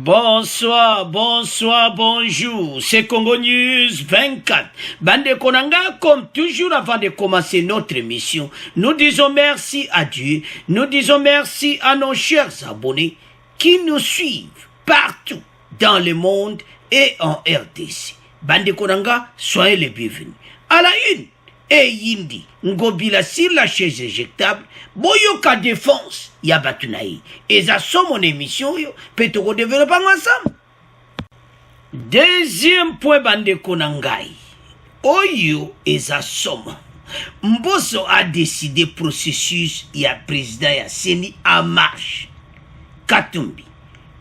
Bonsoir, bonsoir, bonjour. C'est Congo News 24. Bande Konanga, comme toujours avant de commencer notre émission, nous disons merci à Dieu, nous disons merci à nos chers abonnés qui nous suivent partout dans le monde et en RDC. Bande Konanga, soyez les bienvenus. À la une, et Yindi, Ngobila sur la chaise éjectable, Boyoka défense, Yabatunaï. Et ça, c'est mon émission, peut-être développer ensemble. Deuxième point, Bande Konangai. Oyo, et ça, somme. Mboso a décidé processus, il y a président, il y a Seni en marche. Katumbi,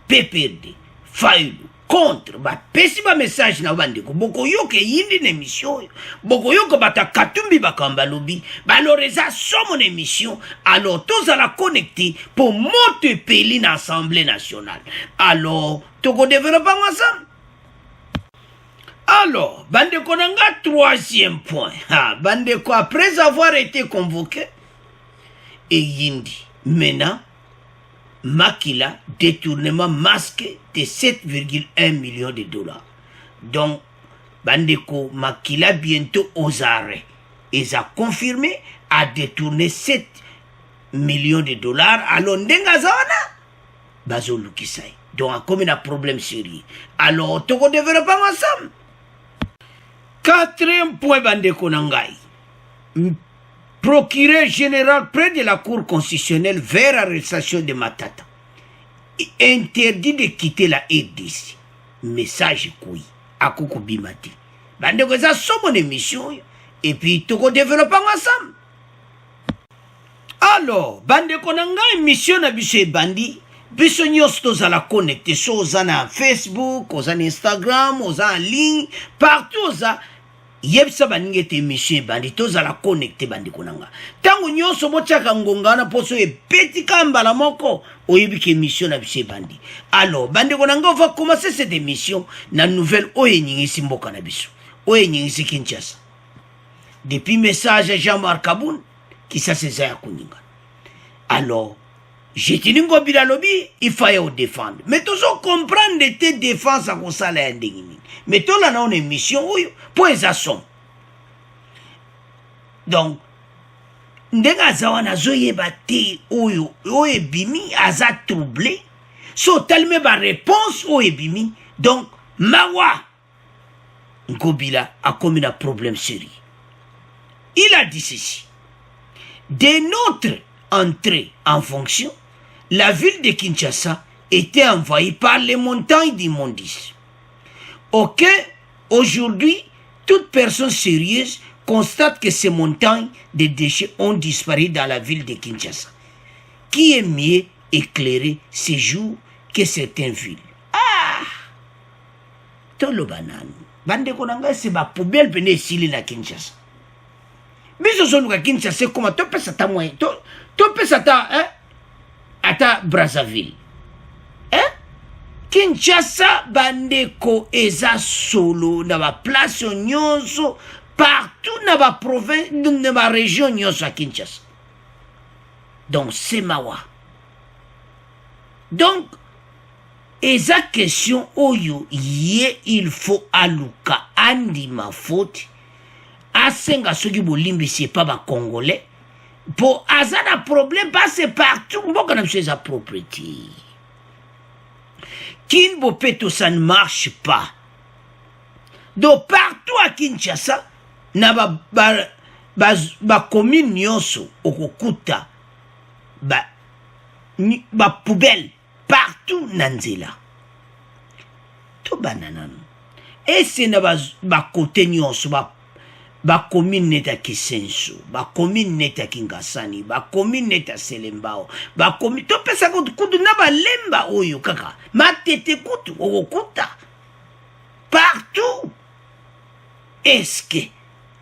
PPRD, Fayulu. Contre, pesi message na bandeko boko yoke yindi na émission boko yoke bata Katumbi bakamba lobi baloreza somo na émission alors tous à la connecter pour monter pays dans l'Assemblée nationale alors toko développer ensemble alors bandeko nanga troisième point bandeko après avoir été convoqué et yindi maintenant Makila, détournement masqué de 7,1 millions de dollars. Donc, Bandeko Makila bientôt aux arrêts. Ils ont confirmé à détourner 7 millions de dollars à Londengazana. Bazo Lukisai. Donc, comme il y a un problème sérieux. Alors, tout le développe ensemble. Quatrième point, Bandeko Nangai. Procureur général près de la Cour constitutionnelle vers l'arrestation de Matata. Interdit de quitter la RDC. Message koui. À Koko Bimati. Bande que ça sont mon émission. Et puis, tout le développe ensemble. Alors, bande konanga émission na biso bandi. Biso nyos à la connecter. So na Facebook, na Instagram, en ligne. Partout ça. Yebsa baningete émission bandi toza la connecter bandi konanga tango nyonso mochaka ngongana poso e petit kambala moko oyebiki émission na bise bandi alors bandi konanga on va commencer cette émission na nouvelle oyenyingisi mboka na biso oyenyingisi Kinshasa depuis message à Jean-Marc Kaboun qui ça c'est ça kuninga alors j'ai tenu ngobila lobby il fallait au défendre mais toujours comprendre tes défenses à kosala ndingini mais tout là dans une émission pour les assons donc ndenga zawana zoyeba te oyo bimi aza troublé so tellement ba réponse bimi donc mawa ngobila a comme un problème sérieux il a dit ceci dès notre entrée en fonction la ville de Kinshasa était envahie par les montagnes d'immondices. Ok, aujourd'hui, toute personne sérieuse constate que ces montagnes de déchets ont disparu dans la ville de Kinshasa, qui est mieux éclairée ces jours que certaines villes. Ah! Tolo banane. Bande konanga c'est ba poubelle bene sili na Kinshasa. Biso sonu ka Kinshasa comment to pesa ta moyen. To pesa ta hein? Ata Brazzaville. Hein? Kinshasa bandeko eza solo na ba place nyonso partout na ba province na ba région nyonso à Kinshasa. Donc c'est mawa. Donc eza question oyo ye il faut aluka andima faute asenga soki bolimbi c'est pas ba congolais. Pour azana problème passe partout mboka na biso eza propriété Kinbo Peto ça ne marche pas donc partout à Kinshasa na ba commune nyonso okokuta ba poubelle partout na nzela to banana et c'est na ba côté nyonso ba commune neta Kisenso, ba commune neta Kingasani, ba commune neta Selembao, ba commune to pesa kudu na ba lemba oyo kaka, matete kutu okuta partout. Est-ce que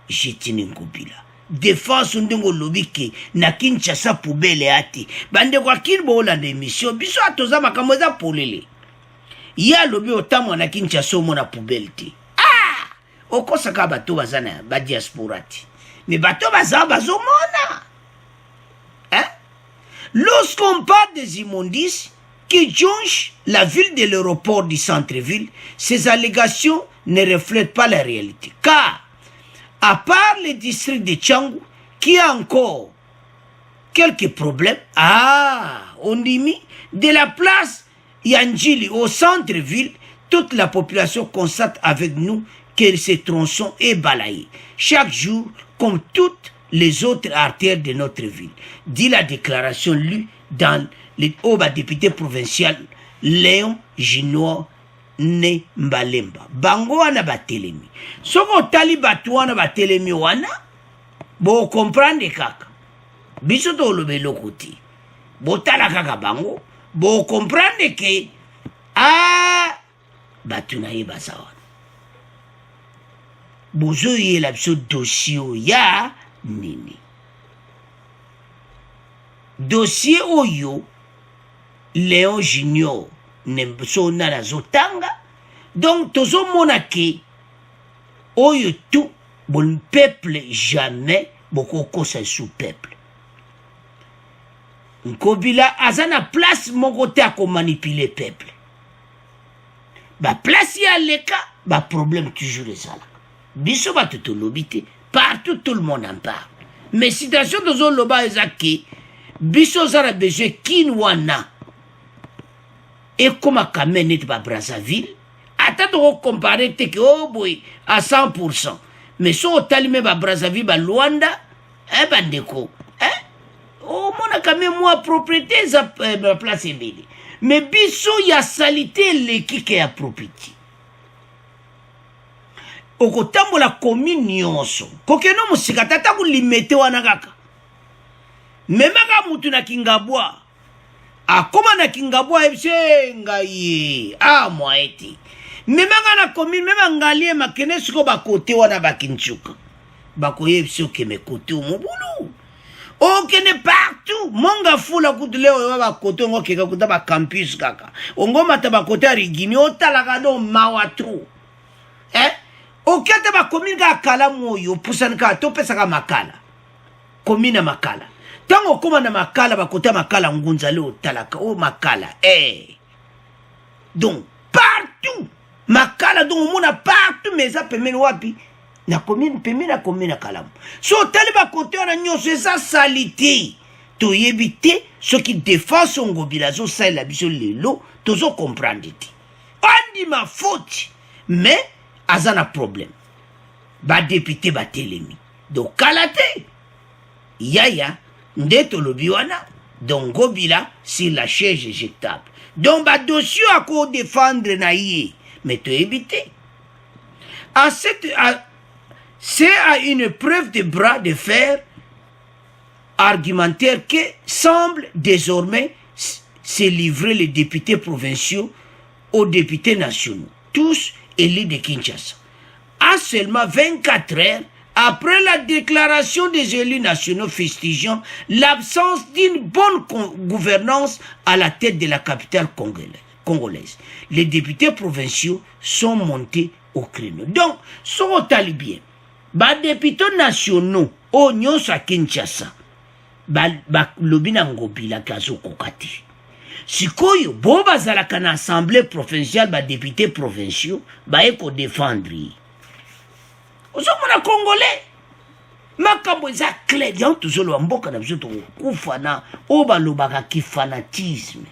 jetini ngobila défense ndingo lobiki na Kinshasa poubelle ati bande kwa kilbo la émission biso atoza makambo za polele ya lobi otamwa na Kinshasa mona poubelle ti okosaka bato bazana ba diaspora ti mais bato bazomona hein lorsqu'on parle des immondices qui jonchent la ville de l'aéroport du centre-ville, ces allégations ne reflètent pas la réalité. Car, à part le district de Tchangou, qui a encore quelques problèmes, on dit de la place Yandjili au centre-ville, toute la population constate avec nous que ce tronçon est balayé chaque jour comme toutes les autres artères de notre ville, dit la déclaration lue dans le député provincial Léon Junior Ne Mbalemba. Bango wana batelemi. Soko tali batu wana batelemi wana, bo comprendre kaka. Biso to lobe lokuti. Bo tala kaka bango, bo comprendre ke batu na yeba sawana. Bozo yela biso dossier ya nini. Dossier oyo Léon Junior Nemso na zotanga. Donc tozo monake oyo tout bon peuple jamais boko kosa sous peuple. Nkobila azana place moko te ako manipuler peuple. Ba place ya leka ba problème toujours ezala. Biso ba tout lobité partout tout le monde en parle. Mais situation tozo loba ezaki biso zara besoin kinwana. Et comme à Kamene de Brazzaville, attends de comparer que oh boy à 100%. Mais si on talime à Brazzaville, à Luanda, bandeko, oh mon a quand même moi propriété la place est belle. Mais biso ya salité les qui a propriété. Au côté de la commune nyonso, kokeno musika tata ku limete wana kaka. Même ka mutu na kingabwa. Comment na kingabwa ebsenga ye moiti memanga na commune même ngalie makene siko ba côté wana bakinchuka bakoye biso ke me côté mobulu okene partout monga fula kutuleo ba côté ngo keka kuta ba campus kaka ongo mata ba côté rigini otala do mawatru okete ba commune ka kala moyo pusana ka to pesa ka makala commune makala. Tango koma na makala bakota makala ngunza leo talaka makala donc partout makala donc mona partout mais ça pemene wapi na commune pemene na commune na kalamu so tali bakota na nyonso ça salité to yebite ce qui défend son gobilazo ça la biso lelo tozo comprendre ti andi ma faute mais azana problème ba député ba telemi donc kalate yaya ndeto lobiwana donc gobila sur la chaise éjectable donc ba dossier à quoi défendre naïe mais tu éviter c'est à une preuve de bras de fer argumentaire que semble désormais se livrer les députés provinciaux aux députés nationaux tous élus de Kinshasa à seulement 24 heures après la déclaration des élus nationaux festigeant l'absence d'une bonne gouvernance à la tête de la capitale congolaise, les députés provinciaux sont montés au créneau. Donc, sont au talibien. Les députés nationaux, au nyonso à Kinshasa, lobina ngobila kazo kokati. Sikoyo, bo bazalaka na assemblée provinciale, députés provinciaux, eko défendre. Ozomona congolais makambo eza clair yango tozolo mboka na biso tokufa na obalobaka ki fanatisme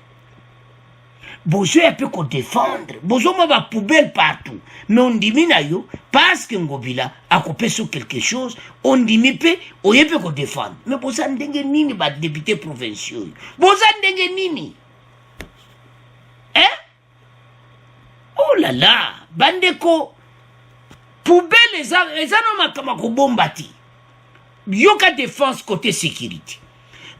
bozo yape ko défendre bozo ma ba poubelle partout mais on dimi na yo parce que ngobila akopesa quelque chose on dimi pe oyepe ko défendre mais boza ndenge nini ba député provinciaux boza ndenge nini oh là là bandeko poubelle les non makamako bombati. Yoka défense côté sécurité.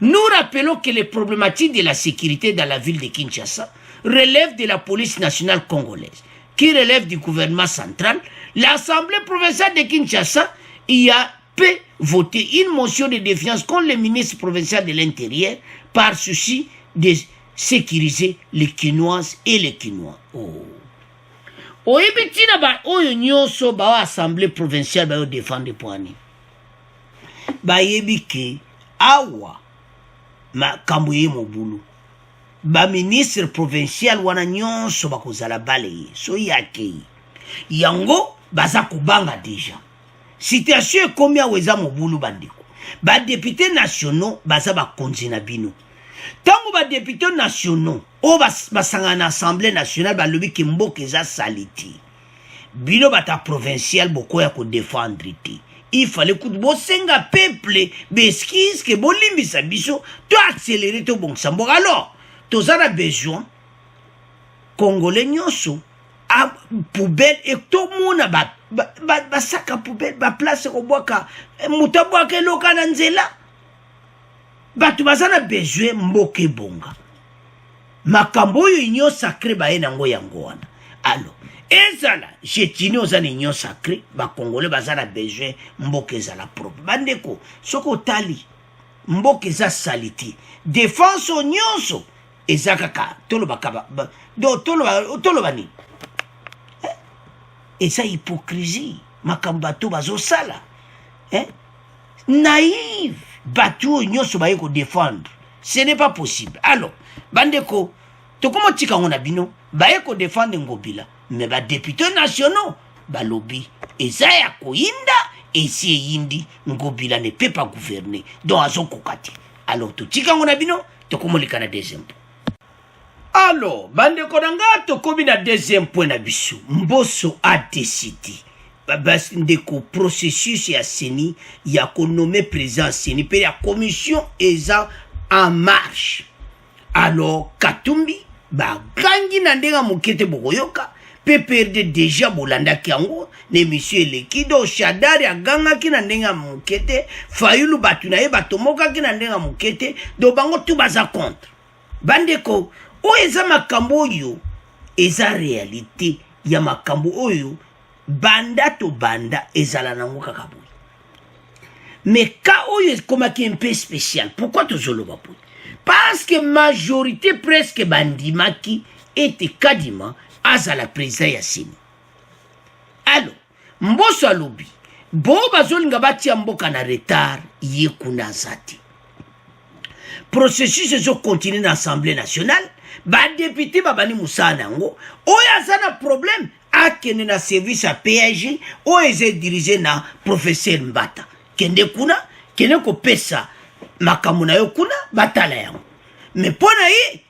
Nous rappelons que les problématiques de la sécurité dans la ville de Kinshasa relèvent de la police nationale congolaise, qui relève du gouvernement central. L'Assemblée provinciale de Kinshasa y a peu voté une motion de défiance contre le ministre provincial de l'Intérieur par souci de sécuriser les Kinoises et les Kinois. Oyebitina ba oyo nyonso ba assemblée provinciale ba yo défendre poani ba yebike awa ma kamboye mobulu ba ministre provincial wana nyonso bakozala balaye so yake yango baza kubanga déjà situation ekomi awa eza mobulu bandeko badepute nationaux baza bakonzi na bino ntango badepute nationaux oyo basangana na assemblée nationale balobi ke mboka eza sali te bino bata provincial bokoya kodefendre te il fallait que bosenga peuple beskise ke bolimbisa biso to accélérer to bongisa mboka alors tozana besoin congolais nyonso a poubelle et tout mona ba saka poubelle ba place ko boka mutabwa ke lokana nzela batu bazana besoin mboke bonga makambo yo union sacrée ba enango yango wana alors ezala jetini ozana union sacrée ba congolais bazana besoin mboke ezala propre bandeko soko tali mboke za saliti défense nyonso ezakaka toloba kaba do toloba ni eza hypocrisie makambo bato bazosala naïve bato oyo nyonso baye kodéfendre ce n'est pas possible alors bandeko tokoma tika ngo na bino baye kodéfendre ngobila mais badepute nationaux balobi eza ya koyinda esi eyindi ngobila ne peut pas gouverner donc azokoka te alors totika ngo na bino tokomoleka na deuxième point. Alors, bandeko nanga tokomi na deuxième point na biso. Mboso a décidé. Ndeko processus ya seni ya konome président seni pe ya commission eza en marche. Alors, Katumbi ba gangi na ndenga mokete bokoyoka pe perde déjà bolanda kiango ne monsieur Lekido Shadari aganga ki na ndenga mokete Fayulu batu na ye batomoka ki na ndenga mokete do bango tu baza contre. Bandeko o eza makambo oyo eza réalité ya makambo oyo banda to banda ezala nango kaka boye mais ka oyo ekomaki un peu spécial pourquoi tozoloba boye parce que majorité presque bandimaki ete kadima azala président ya seni alors mboso alobi bo bazolinga batia mboka na retard ye kuna azati processus ezo continue na assemblée nationale ba député babani musana ngo oyo azana problème akene na service à PAG oyo eze dirigé na professeur Mbata kende kuna kene ko pesa makamuna yo kuna batala yango mais pona ye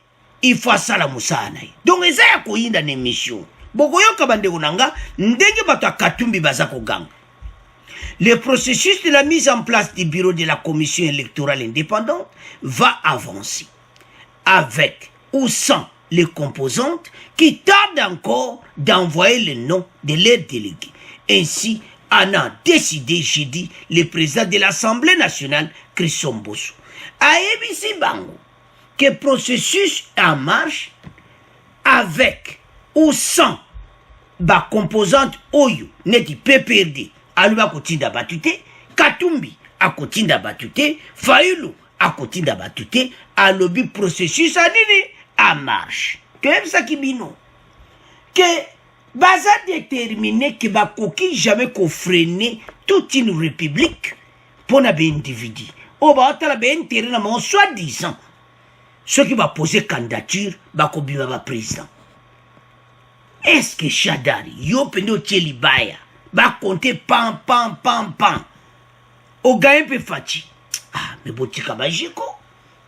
il faut sala musana donc eza ya koyinda na émission bokoyoka bandeko nanga ndenge bato Katumbi baza koganga. Le processus de la mise en place du bureau de la commission électorale indépendante va avancer avec ou sans les composantes qui tardent encore d'envoyer le nom de leurs délégués. Ainsi en a décidé jeudi le président de l'Assemblée nationale, Christian Bosso. A ABC Bango, que processus en marche avec ou sans la composante Oyo, n'est PPRD, Aluba Kotinda Batute, Katumbi a Kotinda Batute, Fayulu a Kotinda Batute, a lobby processus à nini en marche. Que ça qui bino? Que baza déterminé que ba koki jamais ko freiner toute une république pour na be individu. O ba otala be intérêt na mon soi-disant. Ceux qui va poser candidature ba ko biba ba président. Est-ce que Shadari yo pendo tieli baya ba compter pam pam pam pam. O gagne pe fati. Ah mais botika ba jiko.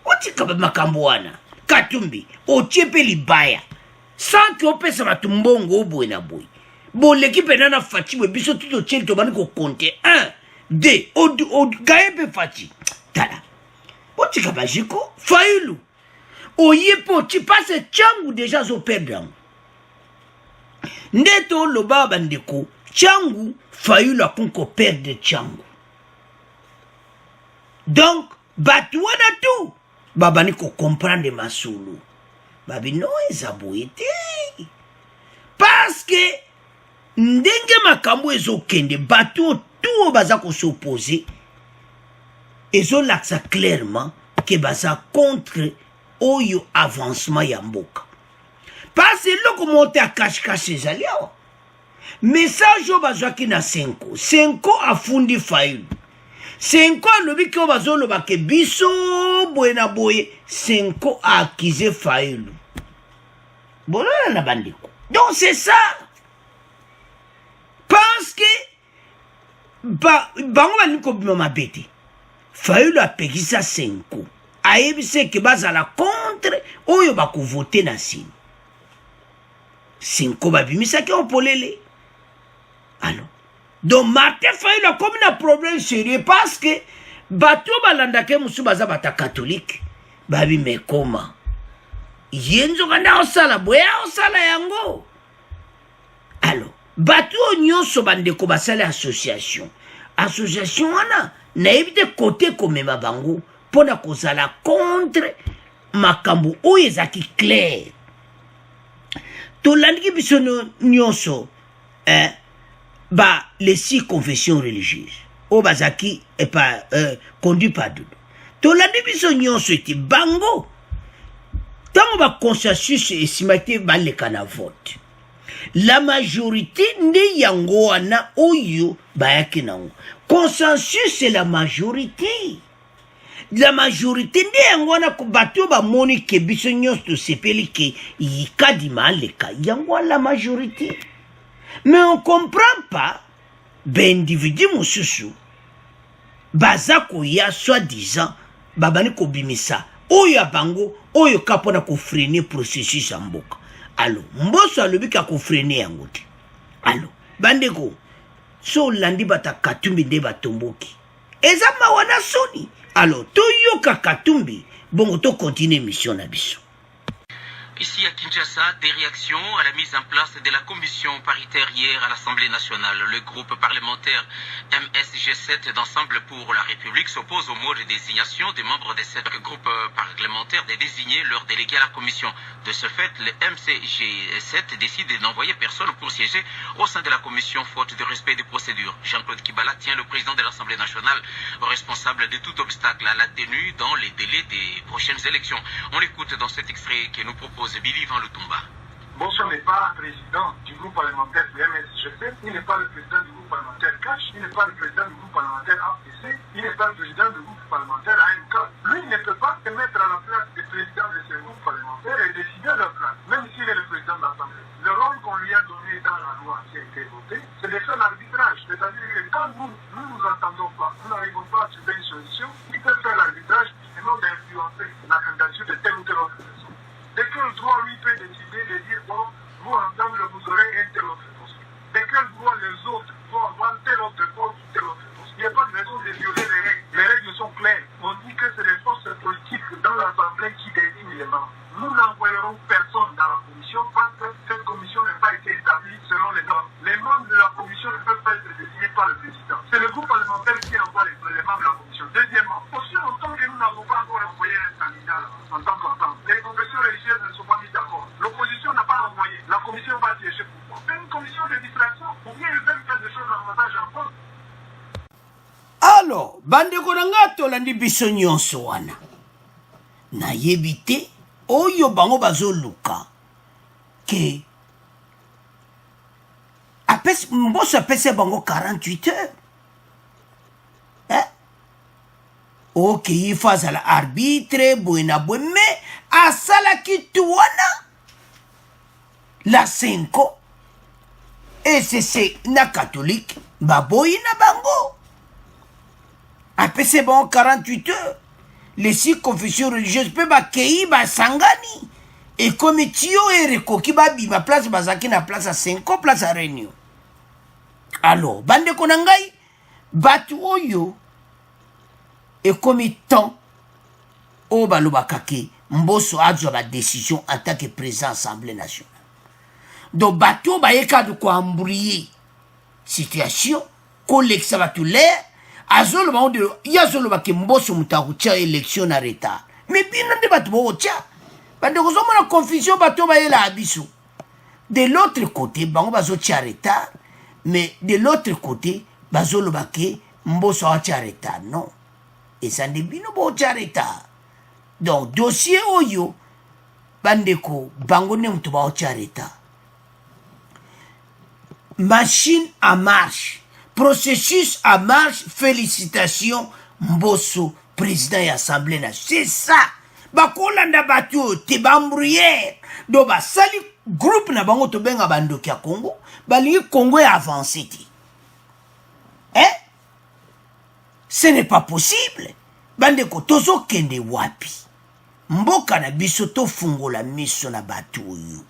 Otika ba makamboana. Katumbi o tiepe libaya. Sans que on pèse ma tumbongo boy na boy. Bon l'équipe est na fati we biso tout tiel to ban ko compter 1 2 o gagne pe fati. Tala. Botika ba jiko Fayulu. O yepo tu passes Tchangu déjà zo perdant. Ndeto lo baba ndeko Tchangu Fayulu a konko perdre Tchangu. Donc batouana tout. Baba ni ko comprendre masulu. Babi no ezaboete. Parce que ndenge makambo ezo kende bateau tout baza ko s'opposer. Ezo laksa clairement que baza contre oyo avancement ya mboka. Parce que loko monte a cache-cache ezaliao. Message o bazwaki na 5 afundi Fayulu. Senko alobi ki bazoloba ke biso boye na boye Senko a accusé Fayulu. Bolona na bandeko. Donc c'est ça. Parce que bango bali ko bima bete. Fayulu a pekisa Senko. Aebise ke bazala contre oyo bako voter na sini. Senko babimisa ke opolele. Alors donc Martin Fayulu a comme un problème sérieux parce que bato balandake musu baza bata catholique babi mais comment yenzo kana osala boya osala yango. Alors bato nyonso bandeko basala association wana na ebite côté komema bango pona kozala contre makambo oyo ezaki clair tolandiki biso nyonso les 6 confessions religieuses o bazaki et pas conduit par Doudou tolandi biso nyonso ete bango tango ba consensus esimaki baleka na vote la majorité nde yango wana oyo bayaki nango consensus c'est la majorité nde yango wana bato bamoni ke biso nyonso tosepeli ke yikadima aleka yango la majorité. Mais on ne comprend pas, ben individu mususu, bazako ya soi-disant, babani ko bimisa, oyo bango, oyo kapona ko freiner processus en mboka. Alors, mboso alobi ka ko freiner yango te. Alors, bandeko, so landi bata katumbi nde batomboki. Eza mawana soni. Alors, to yoka katumbi, bongo to continue mission na biso. Ici à Kinshasa, des réactions à la mise en place de la commission paritaire hier à l'Assemblée nationale. Le groupe parlementaire MSG7 d'Ensemble pour la République s'oppose au mode de désignation des membres de ce groupe parlementaire de désigner leurs délégués à la commission. De ce fait, le MCG7 décide de n'envoyer personne pour siéger au sein de la commission faute de respect des procédures. Jean-Claude Kibala tient le président de l'Assemblée nationale responsable de tout obstacle à la tenue dans les délais des prochaines élections. On l'écoute dans cet extrait que nous propose Billy Van Lutumba. Bosso n'est pas président du groupe parlementaire du MSGP, il n'est pas le président du groupe parlementaire CACH, il n'est pas le président du groupe parlementaire APC, il n'est pas le président du groupe parlementaire ANK. Lui ne peut pas se mettre à la place des présidents de ce groupe parlementaire et décider leur place, même s'il est le président de l'Assemblée. Le rôle qu'on lui a donné dans la loi qui a été votée, c'est de faire l'arbitrage. C'est-à-dire que quand nous ne nous entendons pas, nous n'arrivons pas à trouver une solution, il peut faire l'arbitrage et non d'influencer la candidature de telle ou telle autre personne. De quel droit lui peut décider de dire bon, vous ensemble vous aurez un tel autre poste. De quel droit les autres vont avoir tel autre poste ou tel autre poste. Il n'y a pas de raison de violer les règles. Les règles sont claires. On dit que c'est les forces politiques dans l'Assemblée qui désignent les membres. Nous n'envoyerons personne dans la commission parce que cette commission n'a pas été établie selon les normes. Les membres de la commission ne peuvent pas être désignés par le président. C'est le groupe parlementaire qui envoie les membres de la commission. Deuxièmement, aussi longtemps que nous n'avons pas encore envoyé un candidat en tant qu'ensemble, les confessions religieuses ne sont pas mises d'accord. L'opposition n'a pas envoyé. La commission va siéger pourquoi? C'est une commission de distraction. Ou bien ils veulent faire des choses davantage en compte. Alors, bandeko nanga tolandi biso nyonso wana. Nayebi te oyo bango bazoluka ke mboso apesi bango 48 heures. Ok, il faut azala arbitre boye na boye mais asalaki tu wana la Senko et c'est na catholique baboyi na bango apesi bango 48 heures. Les 6 confessions religieuses pe bakei basangani et comme tio erekoki babima place bazaki na place à Senko place à Réunion. Alors bandeko na ngai batu oyo et comme temps o balobaka ke mboso azwa ba décision en tant que président Assemblée nationale. Donc bato bayeka de ko embrouiller situation kolekisa batu l'air azolo ba de yazolo ba ke mboso mutakucha élection na retard. Mais bino de batu bo tia bande ko zomona confusion bato bayela abiso. De l'autre côté bango bazo tia retard mais de l'autre côté bazolo ba ke mboso a tia retard non. Et ça n'est pas bon retard. Donc, dossier oyo, bandeko, bango ne mtuba retard. Machine en marche. processus à marche, félicitations, Mbosso, président de l'Assemblée nationale. C'est ça. Bakolanda batu te bambrouillère. Donc sali groupe na bango to benga bandoki ya Congo, bali Congo est avancé. Hein? Ce n'est pas possible. Bandeko tozo kende wapi. Mboka na biso to fungola miso na batu oyo.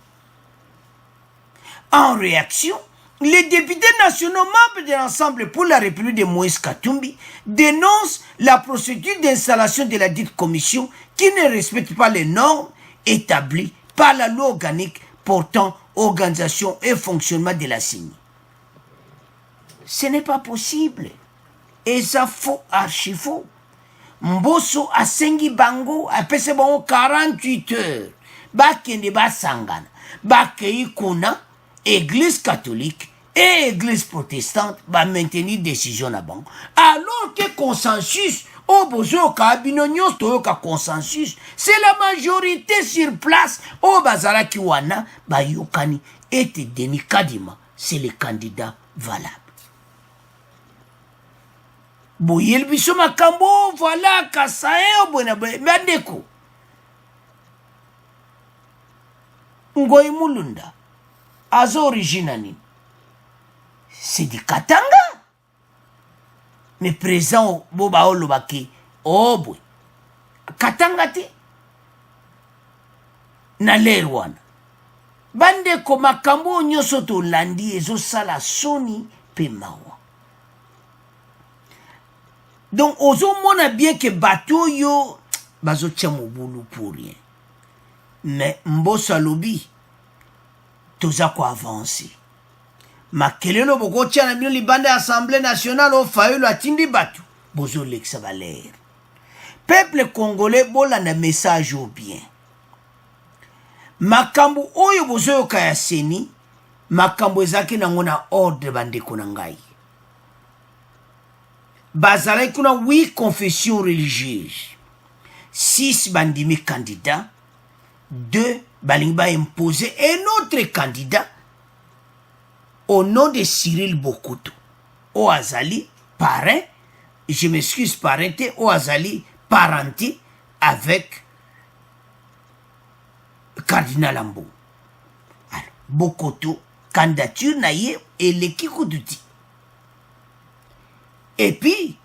En réaction, les députés nationaux membres de l'Ensemble pour la République de Moïse Katumbi dénoncent la procédure d'installation de la dite commission qui ne respecte pas les normes établies par la loi organique portant organisation et fonctionnement de la CENI. Ce n'est pas possible. Et ça faux, archi faux. Mbosso a sengi bango a pese bango 48 heures. Bakende ba sangana. Bakei kuna. Église catholique et église protestante va maintenir décision là bango. Alors que consensus, au besoin kabinonyo toyoka consensus, c'est la majorité sur place. Au bazala kiwana ba yokani était Denis Kadima, c'est le candidat valable. Boyel biso makambo voilà kasae bona bandeko. Ngoy mulunda. Azo originani. C'est du Katanga. Mais présent boba olobaki. Oh boy. Katanga ti. Na lerwana. Bande ko makambo nyoso to landi ezo sala soni pe mawa. Donc ozo mona bien que bateau yo bazo tia mobulu pour rien. Mais Mbosso lobi toza ko avancer. Makelelo boko tia na bino libanda ya Assemblée nationale o fayelo atindi batu. Bozo leksa baler. Peuple congolais bolanda message au bien. Makambo oyo bozo yoka ya CENI, makambo ezaki nango na ordre bandeko na ngai. Bazalaki kuna 8 confessions religieuses. 6 bandimi candidats. 2 balingi ba imposer un autre candidat au nom de Cyril Bokoto. O azali parrain, je m'excuse parenté, o azali parenté avec Cardinal Ambo. Alors, Bokoto, candidature naïe et l'équipe d'outil. Et puis,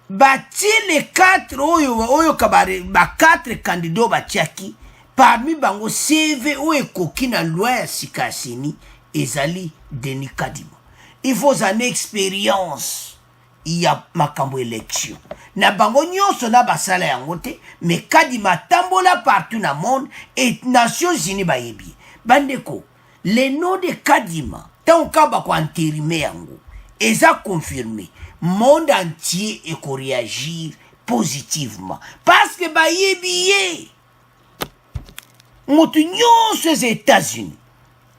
bati les 4 oyo kabare, ba 4 candidats batiaki, parmi bango CV ou ekoki na loi ya sika CENI, ezali Denis Kadima. Il faut une expérience. Il y a makambo élection. Na bango nyonso na basala yango te, mais Kadima tambola partout na monde et Nations Unies ba yebi. Bandeko, le nom de Kadima, tant kaba ko entérimé yango, eza confirmé. Monde entier et qu'on réagir positivement. Parce que ba yebi motu nyonso aux États-Unis,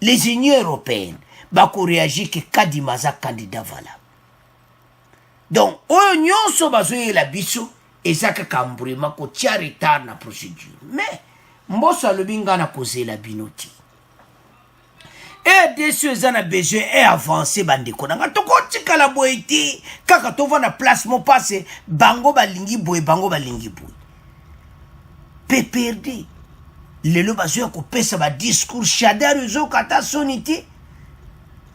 les Unions européennes, ba ko réagir que Kadima za candidat valable. Donc, oyo nyonso bazoye la biso, ezaka kambrema ko tia retard na procédure. Mais, Mbosso alobi nga na cause la binoti. Et des choses en a besoin et avancer bandeko. Nanga toko tika la boiti, kaka tova na place mo passe, bango balingi boy, bango balingi boy. PPRD. Lelo bazoya ko pesa ba discours shadar uzo kata soniti.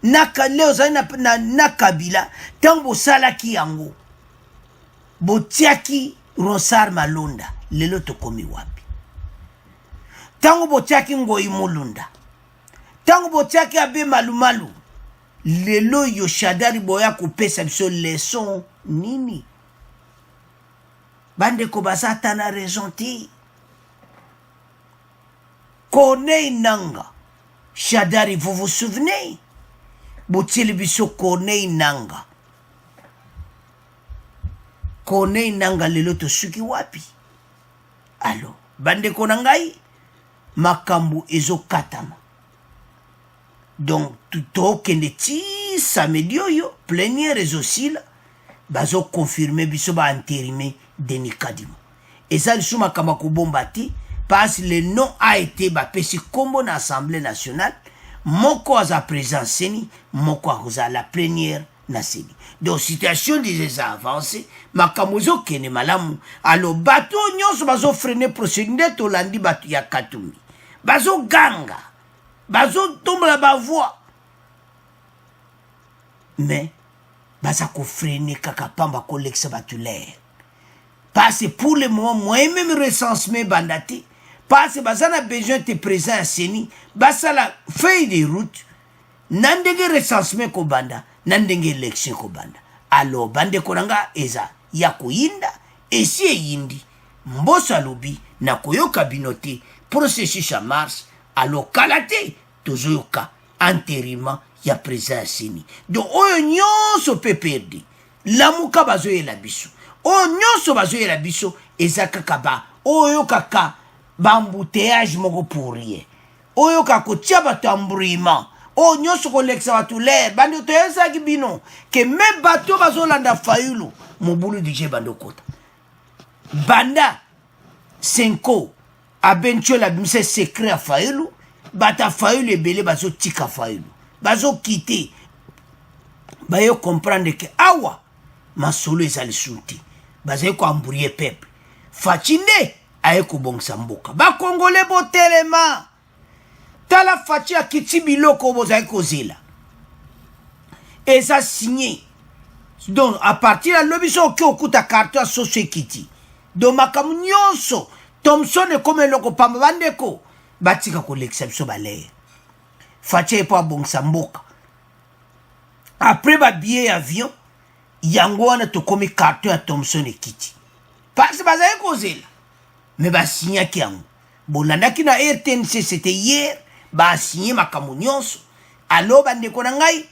Naka leo zana na Kabila tango salaki yango botiaki Ronsard Malonda lelo tokomi wapi tango botiaki Ngoyi Mulunda tango botiaki Abe Malumalu lelo yo shadari boya kopesa biso leçon nini bande ko basata na raison ti Corneille Nanga shadari, vous vous souvenez? Botieli biso Corneille Nanga. Corneille Nanga lelo to suki wapi. Alors, bande konangai makambu ezo katama. Donc, tout kende ti samedi yo plénière aussi là bazo confirmer biso ba entérimé Denis Kadima. Et ça lisou makamba ko bombati parce que le nom a été ba pesi kombo na Assemblée nationale. Moko aza présent CENI, moko aza la plénière na seni. Donc situation des avancées makamozo kene malamu alo bato nyonso bazo freiner procédure to landi bato ya Katumbi bazo ganga bazo tomba ba voix mais baza ko freiner kaka pamba koleksa batulaire parce que pour le moment moi même recensement bandati parce que baza na besoin de présent à seni basa la feuille de route nandenge recensement ko banda nandenge élection ko banda alors bande konanga eza ya koyinda esi eyindi mbosa lobi na koyoka binote processus à mars alors kalate tozoyoka enterrement ya présent seni donc oyo nyonso pe perdi lamuka bazoyela biso oyo nyonso bazoyela biso eza kaka ba oyo kaka bambouteillage moko pour rien oyo kaka kotia bato embruyement oyo nyonso kolekisa bato l'air bandi toyesaki bino ke me bato bazolanda fayulu mobulu dije bando kota banda senko abentuela bimise secret ya fayulu bata fayulu ebele bazotika fayulu bazokite bayo comprendre ke awa masolo ezali sunti bazali koambrouiller peuple faci nde aye kobongisa mboka bakongole botelema tala faci akiti biloko bozali kozela eza signé donc à partir ya lobi so oke okuta karton ya soso ekiti donc makambo nyonso Thomson ekoma eloko pamba bandeko batika kolekisa biso balere faci epo abongisa mboka après babillet ya avion yango wana tokomi karton ya Thomson ekiti parce bazali kozela mais basignaki yango bolandaki na RTNC c'était hier basigné makambo nyonso alo bandeko na ngai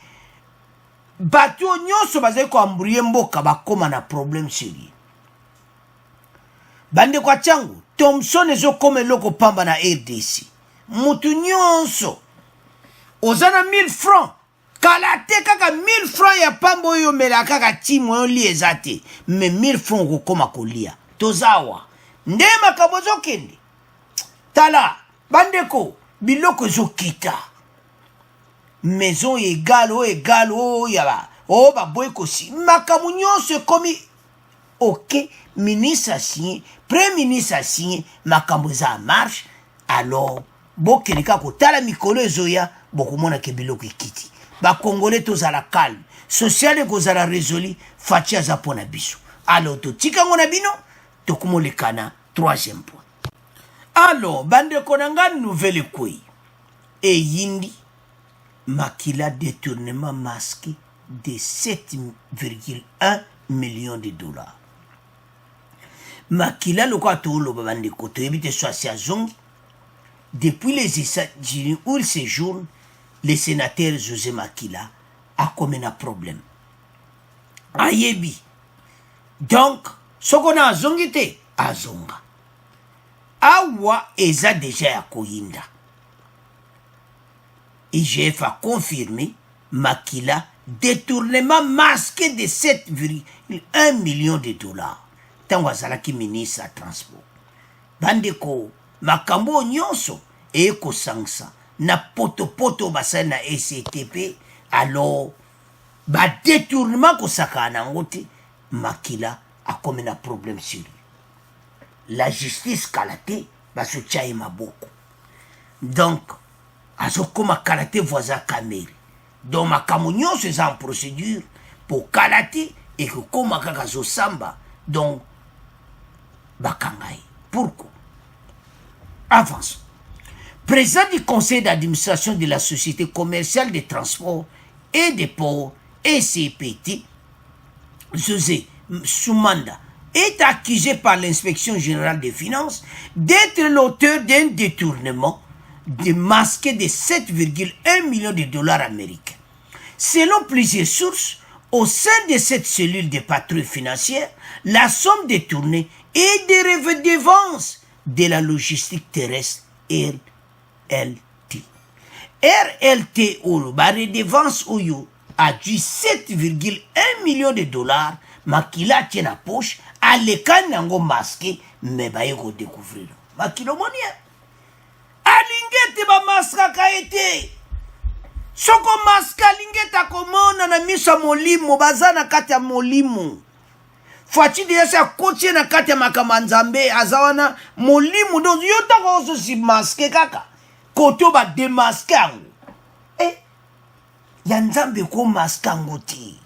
bato nyonso bazali koambrouye mboka bakoma na problème sérieux bandeko achangu Thomson ezokoma eloko pamba na RDC mutu nyonso ozana 1000 francs kala te kaka 1000 francs ya pamba oyo mela kaka timu oyo li eza te me 1000 francs okokoma kolia tozawa nde makambo ezokende tala bandeko biloko ezokita maison égale oyo yaba oyo baboyi kosi makambo nyonso ekomi ok ministre asigné premier ministre asigné makambo eza en marche alors bokende kaka kotala mikolo ezoya bokomona ke biloko ekiti bakongole tozala calme social ekozala résolu faci aza mpo na biso alors totikango na bino tokomolekana troisième point alors bandeko na nga nouvelle ekwei eyindi makila détournement masqué de 7,1 millions de dollars makila lokola tooloba bandeko toyebi te so asi azongi depuis les États-Unis où il séjourne le sénateur José Makila a commis un problème ayebi donc soko na azongi te azonga awa eza déjà ya koyinda IGF a confirmé Makila détournement masqué de 7,1 millions de dollars tango azalaki ministre ya transport bandeko makambo nyonso ekosangisa na potopoto basali na ECTP alors badétournement kosaka nango te Makila akomi na problème sérieux la justice kala te bazotia ye maboko donc azokoma kala te voisin kamere donc makambo nyonso eza en procédure po kala te ekokoma kaka azosamba donc bakanga ye pourquoi avance président du conseil d'administration de la société commerciale de transport et des ports ECPT José Soumanda est accusé par l'inspection générale des finances d'être l'auteur d'un détournement masqué de 7,1 millions de dollars américains. Selon plusieurs sources, au sein de cette cellule de patrouille financière, la somme détournée est des redevances de la logistique terrestre RLT. RLT ou la redevance a dû 7,1 millions de dollars, Makila tient la poche, à l'écran nango masqué, mais ba yeko découvrir. Makilo monia. Alingete ba maska kaete. Soko maska lingeta komona na misa molimo bazana kati ya molimo Fati de yasa kotie na kati ya makamanzambe azawana molimo donc yo tako so si masque kaka koto ba démasquer ango ya nzambe ko masque ango ti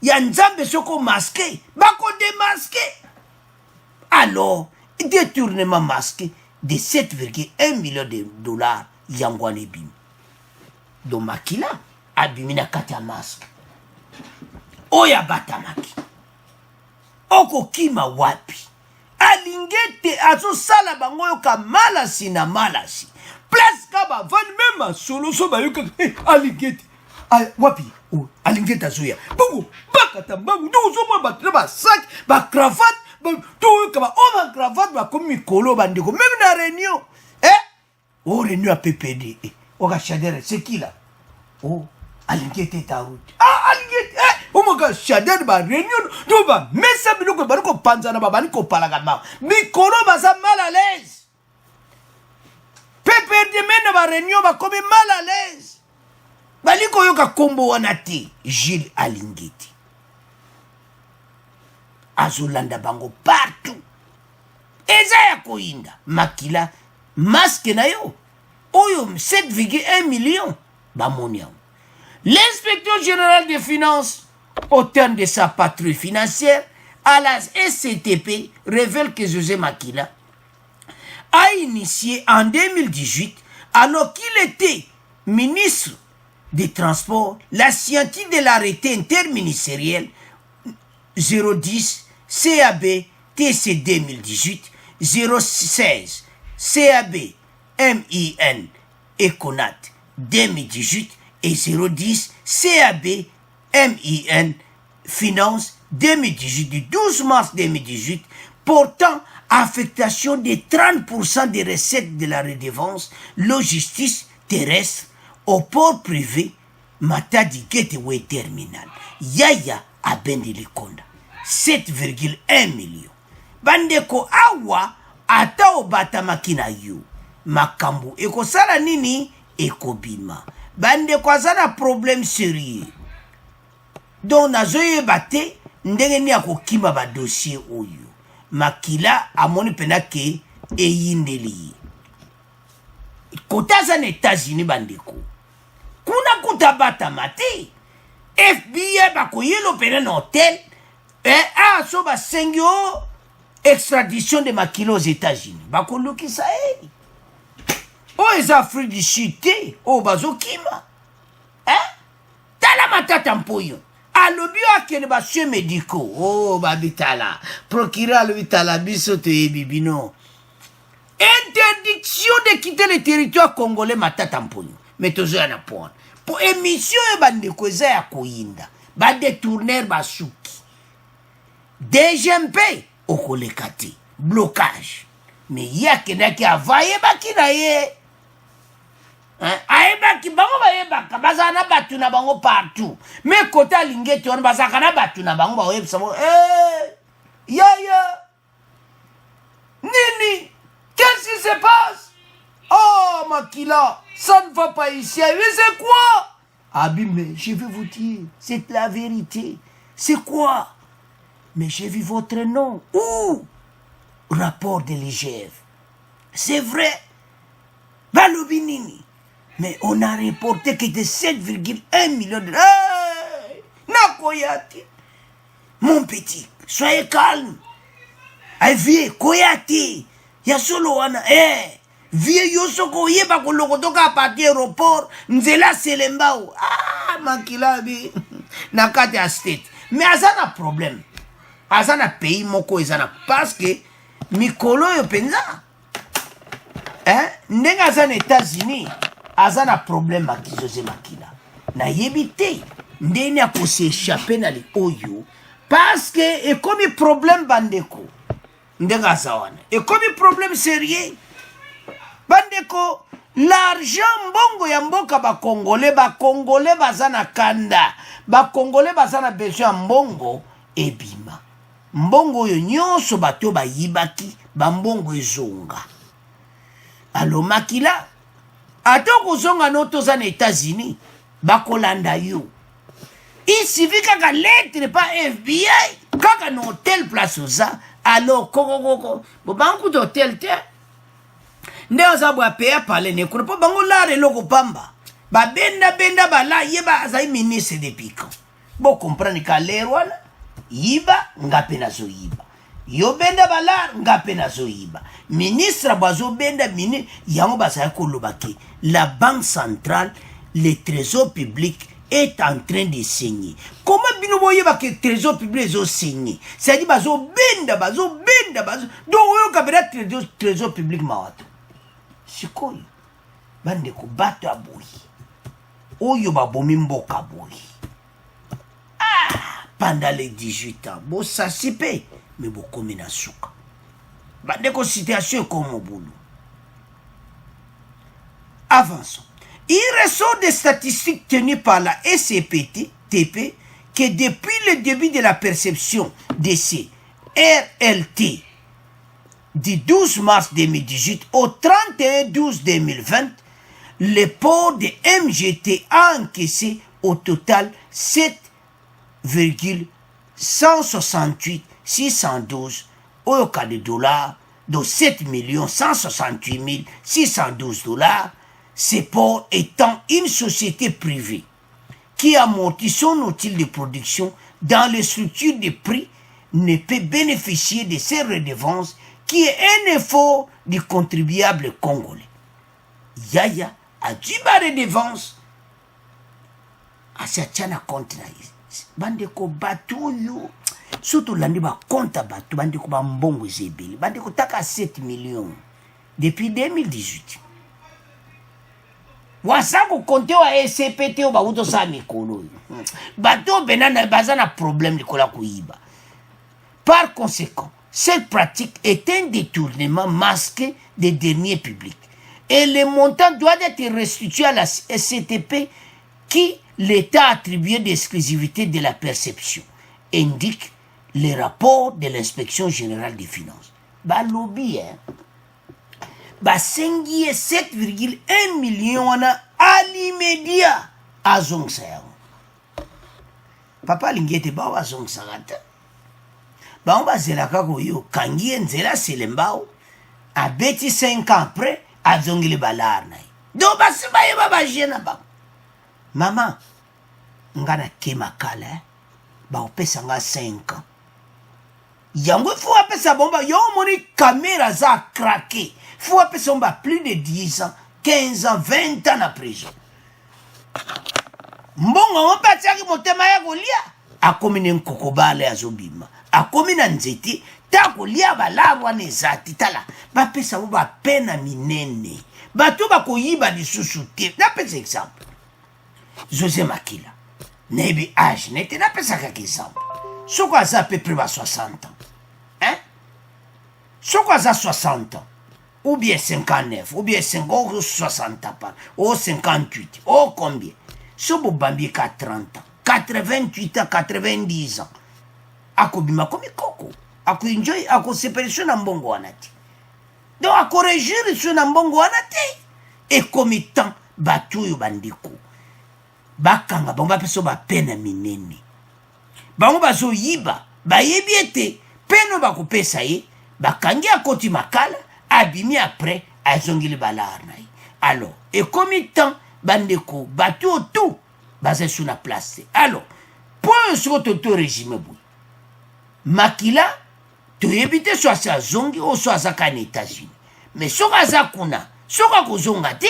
ya nzambe soko masqué bako démasquer alors détournement masqué de 7,1 millions de dollars yangwane bim do makila abimina kati ya masque oya batamaki oko kima wapi alingete azo sala bango yoka malasi na malasi place kaba vani mema solo so ba yoka alingete wapi alingete azoya bongo bakata mbangu do zo mwa batra ba sac ba cravate to kaba over cravate ba komi kolo bandeko même na réunion réunion à PPD oka Shadere c'est qui là alingete ta route alingete omoka Shadere ba réunion do ba mesa biloko bariko panzana ba baniko palagama mikolo baza mal à l'aise PPD mena ba réunion ba komi mal à l'aise baliko yoka kombo wana te Gilles alingete azolanda bango partout eza ya koinda makila masque na yo oyo 7,1 millions bamoni yango. L'inspecteur général des finances au terme de sa patrouille financière à la SCTP révèle que José Makila a initié en 2018 alors qu'il était ministre des Transports la scientifique de l'arrêté interministériel 010 CAB TC 2018 016 CAB MIN Econat 2018 et 010 CAB MIN Finance 2018 du 12 mars 2018 portant affectation de 30% des recettes de la redevance logistique terrestre au port privé Matadi Gateway Terminal Yaya Abendi Likonda 7,1 millions. Bandeko awa ata obatamaki na yo makambo ekosala nini ekobima bandeko azana problème sérieux donc nazoyeba te ndenge ni akokima ba dossier oyo makila amoni pena ke eyindeli kota za na États-Unis bandeko kuna kutabatama te FBI bakoyelo pena na hotel so basengi o extradition de makila aux États-Unis bakolukisa eza Afrique du Sud te bazokima tala matata mpoyo alobi akene basue médicaux babitala procureur alobi tala biso toyebi bino interdiction de quitter le territoire congolais matata mpoyo mais tozoya na point po émission bandeko eza ya koyinda badetourner basuki DGMP okoleka te blocage mais yakendaki avaye baki na ye ayebaki bango bayebaka bazala na batu na bango partout mais kote alingeti wana bazalaka na batu na bango baoyebisa bango yaya nini qu'est-ce qui se passe makila ça ne va pas ici mais c'est quoi mais je vais vous dire c'est la vérité c'est quoi mais j'ai vu votre nom où rapport de l'IGF c'est vrai balobi nini mais on a reporté que de 7,1 millions de... Nakoyati. Mon petit, soyez calme. Vieux, koyati. Ya solo wana. Vieux yosoko yeba kolokotoka apati aéroport. Nzela selembao. Makilabi. Nakate a state. Mais azana problème. Azana pays moko ezana. Parce que mikolo yo penza. Ndenga azana États-Unis. Azana problème avec José Makila. Na yebite ndeni a se échapper na li oyo parce que et comme problème bandeko ndenga zawana et comme problème sérieux bandeko l'argent mbongo ya mboka ba congolais bazana kanda ba congolais bazana besoin mbongo ebima mbongo yo nyonso bato ba yibaki ba mbongo ezonga alo Makila atoko zonga noto za na États-Unis bakolanda yo Il suffit qu'à lettre pas FBI, quand un hôtel place ça, alors koko, banco d'hôtel te. Ndeoza bwa payer parler ne ko bango la loko pamba. Ba benda bala yeba azai ministre de pico. Bo comprendre ka lerwana yiba ngape na zo yiba. Yo benda bala ngape na zo yiba. Ministre bazo benda mini yango basa ko lobaki. La banque centrale, le trésor public est en train de saigner. Comment bino boye ba que trésor public zo saigner? C'est dit bazo benda. Donc yo kabela trésor public mawato. Sikoyo bande ko bato aboyi. Oyo babomi mboka boyi. Pendant les 18 ans, bon ça s'y paye, mais beaucoup na souka. Bande ko situation comme au boulot. Avançons. Il ressort des statistiques tenues par la SCPT-TP que depuis le début de la perception de ces RLT du 12 mars 2018 au 31-12-2020, le port de MGT a encaissé au total 7,168 612 au cas de dollars, de 7 168 612 dollars, ce port étant une société privée qui amortit son outil de production dans les structures de prix ne peut bénéficier de ces redevances qui est un effort du contribuable congolais. Yaya a dû barrer redevance à cette compte. Bandeko batuyo surtout l'année ba compte batu bandeko ba mbongo zebeli bandeko taka 7 millions depuis 2018. Wasako compte wa SCPT o ba uto sa mikolo. Bato benana bazana problème likola kuiba. Par conséquent, cette pratique est un détournement masqué des deniers publics. Et le montant doit être restitué à la SCTP qui l'État a attribué d'exclusivité de la perception, indique le rapport de l'inspection générale des finances. Bah lobby, bah 7,1 millions à l'immédiat à Zongsa. Papa l'ingété ba wa Zongsa gata. Bah on va zelaka ko yo kangi nzela selembao a beti 5 ans après a zongile balar na. Donc ba siba yeba ba jena ba. Maman ngana kemakala ba opesa nga 5 ans. Yango faut apesa bomba yo moni caméra za craqué. Faut apesa bomba plus de 10 ans, 15 ans, 20 ans na prison. Mbongo on patiaki motema ya kolia akomine nkokobale azobima. Akomina nzeti ta kolia balabwa nezati tala bapesa bomba pena minene. Bato bakoyiba lisusu te. Napesa exemple. José Makila. Nebi âge n'était pas ça qu'un exemple. Ce quoi ça peut près 60 ans. Hein? Ce quoi ça 60 ans. Ou bien 59, ou bien 50, ou 60 ans, ou 58, ou combien? Ce bobambi 30 ans, 88 ans, 90 ans. Ako bima komi koko. Ako enjoy, ako séparation na mbongo anati. Donc ako régir sur na mbongo anati. Et comme temps, batuyo bandiko. Bakanga bango bapeso ba pena minene. Bango bazo yiba, ba yebiete, peno bakopesa ye, bakangi akoti makala, abimi après, azongili balar na ye. Alors, et comme temps, bandeko, batu tout, basé sur la place. Alors, point sur tout régime boui. Makila, tu yebite soit sa zongi ou soit sa kan États-Unis. Mais soka za kuna, soka kozonga te,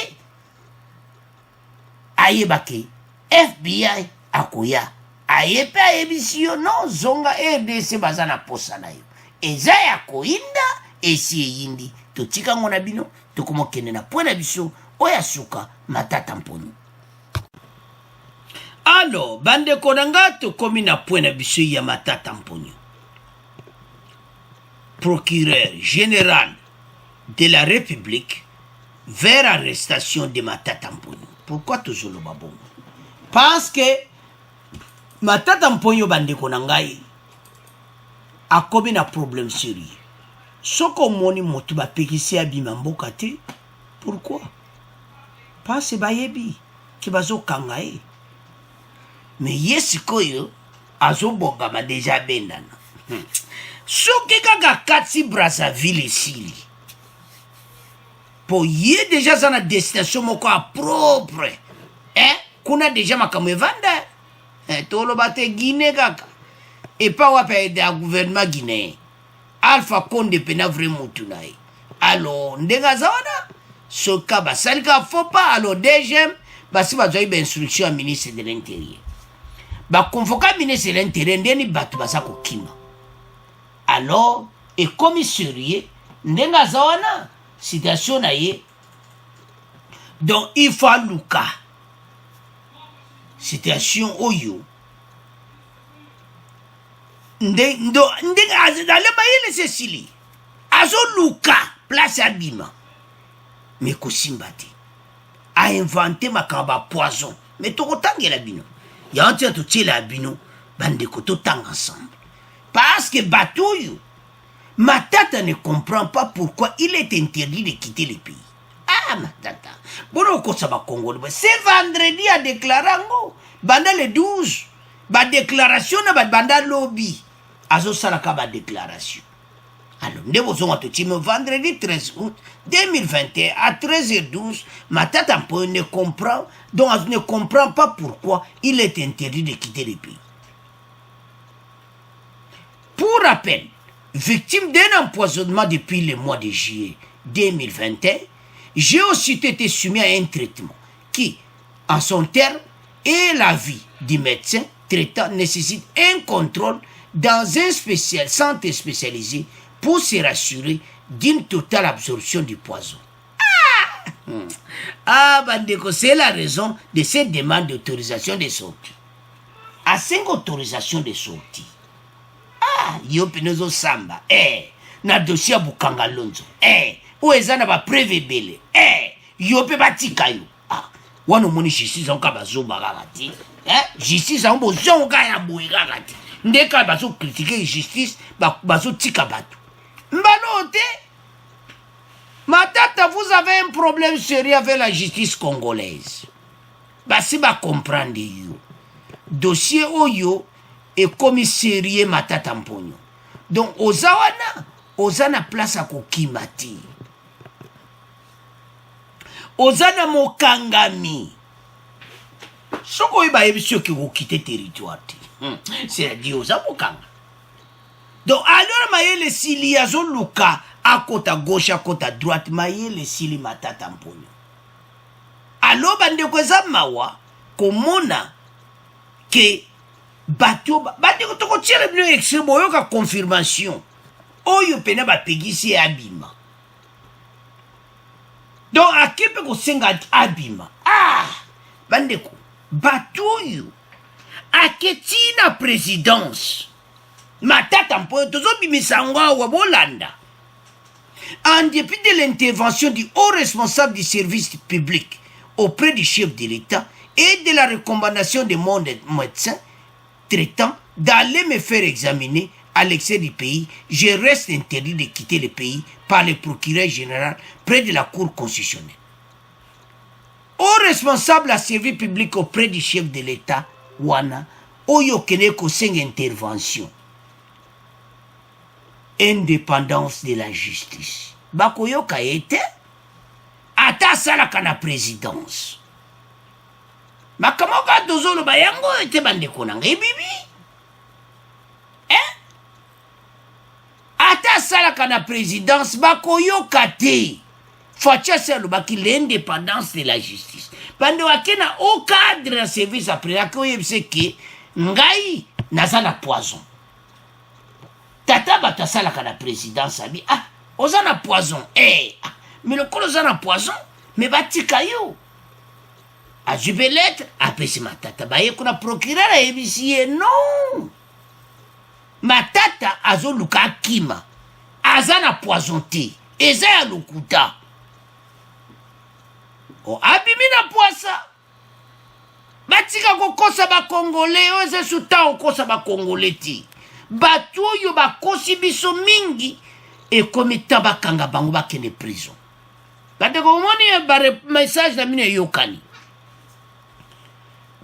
ayebake, FBI akoya ayepe ayebisi yo non zonga RDC bazana posa na yo eza ya koinda esi eyindi totika ngo na bino tokomokende na point na biso oya suka matata mponi. Alors bandeko na nga tokomi na point na biso ya matata mponi. Procureur général de la République vers arrestation de Matata Mponyo. Pourquoi toujours le babon? Parce que Matata Mponyo bandeko na ngai akomi na problème sérieux. Soko moni motu ba pekisi abima mboka te. Pourquoi? Parce que bayebi ki bazo kangaye. mais ye sikoyo azobongama deja bendana soki kaka kati Brazzaville esili po ye deja aza na destination moko a propre kuna deja makambo evanda toloba te Guinée kaka epa wape ya gouvernement guinéen Alpha Condé pena vrai mutu na ye alors ndenge aza wana soka basalika faux pas alors deuxième basi bazwaki bainstruction ya ministre de l'intérieur bakonvoka ministre de l'intérieur ndeni bato baza kokima alors ekomi sérieux ndenge aza wana situation na ye donc il faut aluka situation oyo ndenge azalema yele sesili azoluka place abima mais kosimba te a inventé makamba poison mais tokotangela bino ya ntia totiela bino bandeko totanga ensemble parce que Batoyo Matata ne comprend pas pourquoi il est interdit de quitter le pays. Ah Matata bono ko saba Congo c'est vendredi a déclaré ngo banda le 12 ba déclaration na banda lobby azo salaka ba déclaration. Alors, nous avons vendredi 13 août 2021 à 13h12. Matata ne comprend, donc ne comprend pas pourquoi il est interdit de quitter le pays. Pour rappel, victime d'un empoisonnement depuis le mois de juillet 2021, j'ai aussi été soumis à un traitement qui, en son terme, et la vie du médecin traitant nécessite un contrôle dans un centre spécialisé pour se rassurer d'une totale absorption du poison. Bandeko, c'est la raison de cette demande d'autorisation de sortie. À 5 autorisations de sortie. Yo penozo samba. Na dossier à Bukanga Lonzo. Ou ezana ba prevebele. Yo pe batika yo. Wano moni justice on ka bazo bagati. Justice on bozo on ka ya buigati. Ndeka bazo critiquer justice bazo tika batu. Mbanote, Matata, vous avez un problème sérieux avec la justice congolaise. Basi ba comprendre yo. Dossier oyo est comme sérieux Matata Mponyo. Donc, ozana place à kokimati. Ozana mokangami. Soko iba ebisyo ki kokite territoire. C'est-à-dire oza mokanga. Donc, alors, maïe sili azo luka à côté à gauche, à côté à droite, maïe sili Matata Mponyo. Alors, bande kweza mawa, komona ke bato, bande kotoko tire bino extrême, oyoka confirmation. Oyo pena bapegisi abima. Donc, akepe ko senga abima. Bande ko, bato yo, aketina présidence. Matata Mponyo tozo bimisangwa wa bolanda. En dépit de l'intervention du haut responsable du service public auprès du chef de l'État et de la recommandation de mon médecin traitant d'aller me faire examiner à l'extérieur du pays, je reste interdit de quitter le pays par le procureur général près de la Cour constitutionnelle. Haut responsable à service public auprès du chef de l'État, Wana, Oyo Keneko Seng intervention. Indépendance de la justice. Bakoyoka ete ata salaka na présidence. Makamoka dozolo bayango ete bandeko nanga bibi. Ata salaka na présidence bakoyoka te. Facha selo baki l'indépendance de la justice. Bande wakena au cadre de service après la koyebse ke ngai nazana poison. Tata batasalaka la présidence abi ozana poison mais le col ozana poison mais batika yo ajube lettre apesi Matata baye kuna procureur ebisi non Matata azoluka akima azana poison te eza ya lokuta abimina poisa batika kokosa ba congolais oze suta okosa ba congolais ti bato oyo bakosi biso mingi ekomi tabakanga bango bakende prison. Bandeko omoni message na mine yokani.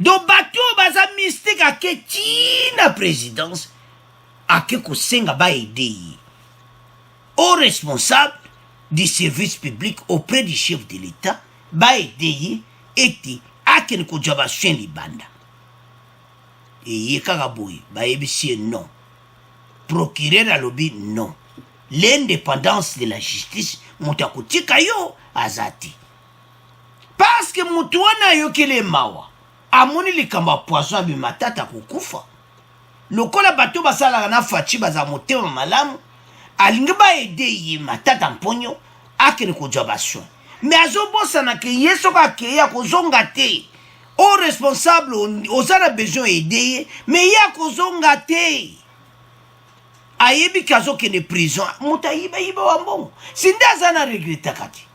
donc bato baza mystique ake tina présidence ake kosenga baede au responsable du service public auprès du chef de l'État baede ete akene kozwa baswin libanda eye kaka boye bayebisi non procureur alobi non l'indépendance de la justice moto akotika yo azati parce que moto wana ayokele mawa amoni likambo ya poison abima tata kokufa lokola bato basalaka na faci baza motema malamu alingi baede ye matata mponyo akene kozwa baswin mais azobosana ke ye soko akeye akozonga te au responsable oza na besoin ede ye mais ye akozonga te ayebi ke azokende prison moto ayibayiba wa mbongo sinde aza na regretaka te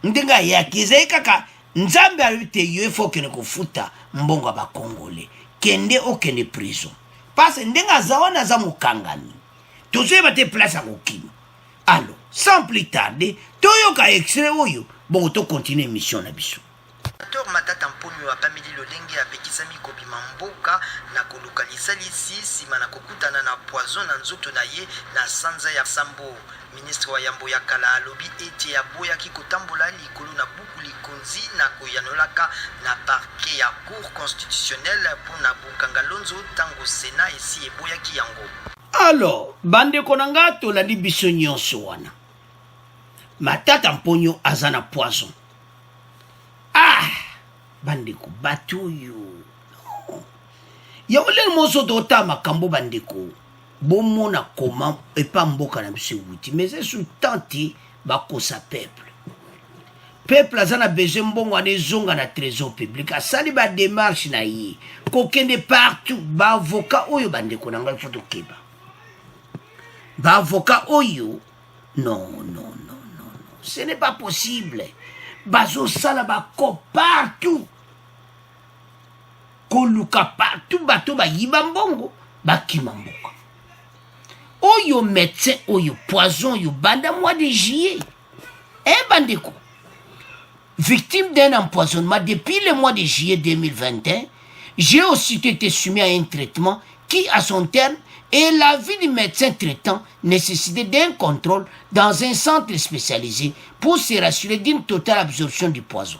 ndenge ayaki ezali kaka nzambe alobi te yo efo okende kofuta mbongo ya bakongole kende okende prison parce ndenge aza wana aza mokangani tozoyeba te place ya kokima alors sans plus tarder toyoka extrait oyo bongo tokontinue émission na biso Matata Mponyo apameli lolenge apekisami kobima mboka na kolukalisa lisi sima na kokutana na poison na nzoto na ye na sanza ya Sambo. Ministre wa Yambo ya Kala alobi ete aboyaki kotambola likolo na buku likonzi na koyanolaka na parquet ya cour constitutionnelle mpona bokanga lonzo tango Sena esi eboyaki yango. Alors bandeko na nga tolandi biso nyonso wana Matata Mponyo aza na poison bandeko bato oyo ya olele moso tota makambo bandeko bomona koma epa mboka na biso wuti mais c'est sous tanti bakosa peuple aza na besoin mbongo wana ezonga na trésor public asali ba démarche na ye kokende partout ba avocat oyo bandeko na ngai faut tokeba ba avocat oyo non ce n'est pas possible bazosala bako partout koluka partout bato bayiba mbongo bakima mboka oyo médecin oyo poison oyo banda mois de juillet bandeko victime d'un empoisonnement depuis le mois de juillet 2021 j'ai aussitôt été soumis à un traitement qui à son terme et l'avis du médecin traitant nécessitait d'un contrôle dans un centre spécialisé pour se rassurer d'une totale absorption du poison.